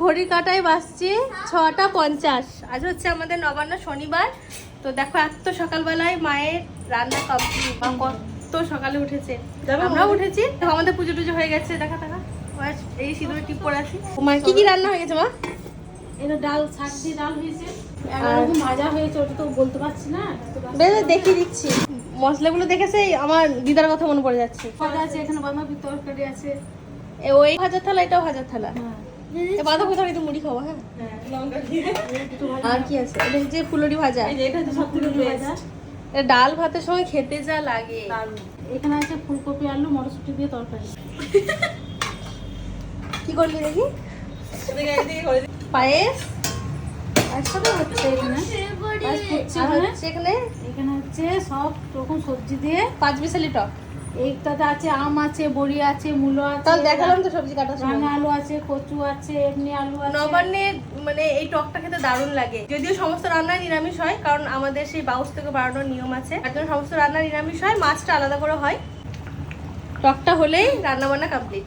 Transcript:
ঘড়ি কাটায় বাজছে 6টা 50। আজ হচ্ছে আমাদের নবান্ন শনিবার। তো দেখো এত সকালবেলায় মায়ের রান্না কমপ্লিট। মা কত সকালে উঠেছে, আমরাও উঠেছি। তো আমাদের পুজো টুজো হয়ে গেছে। দেখা এই সিঁদুরে টিপ পরে আছি। মা কি কি রান্না হয়ে গেছে মা? এটা ডাল, শাক দিয়ে ডাল হয়েছে, 11 রকম ভাজা হয়েছে, ওটা তো বলতে পারছি না। বেশ দেখিয়ে দিচ্ছি। মশলাগুলো দেখেছে আমার দিদার কথা মনে পড়ে যাচ্ছে। ভাজা আছে, এখানে বাঁধাকপির তরকারি আছে। ওই ভাজার থালা, এটাও ভাজার থালা। হ্যাঁ, বাঁধাকপি তরকারি তো মুড়ি খাবো। হ্যাঁ, লঙ্কা দিয়ে একটু ভাজা। আর কি আছে? এটা হচ্ছে ফুলুরি ভাজা। এটা হচ্ছে সবথেকে ভাজা। এটা ডাল ভাতের সঙ্গে খেতে যা লাগে। এখানে আছে ফুলকপি, আলু, মটরশুঁটি দিয়ে তরকারি। কি করলি দেখি? পায়েস একসাথে হচ্ছে এখানে। পায়েস ফুটছে আর এখানে। হচ্ছে এখানে এখানে হচ্ছে সব রকম সবজি দিয়ে। 5 বিশালি টক। এইটাতে আছে আম আছে, বড়ি আছে, মূলো আছে, তাহলে দেখালাম তো সবজি কাটার সময়। রাঙা আলু আছে, কচু আছে, এমনি আলু আছে। নবান্নে মানে এই টকটা খেতে দারুণ লাগে। যদিও সমস্ত রান্না নিরামিষ হয়, কারণ আমাদের সেই বাউস থেকে বাড়ানোর নিয়ম আছে। একদম সমস্ত রান্না নিরামিষ হয়, মাছটা আলাদা করে হয়। টকটা হলেই রান্না বান্না কমপ্লিট।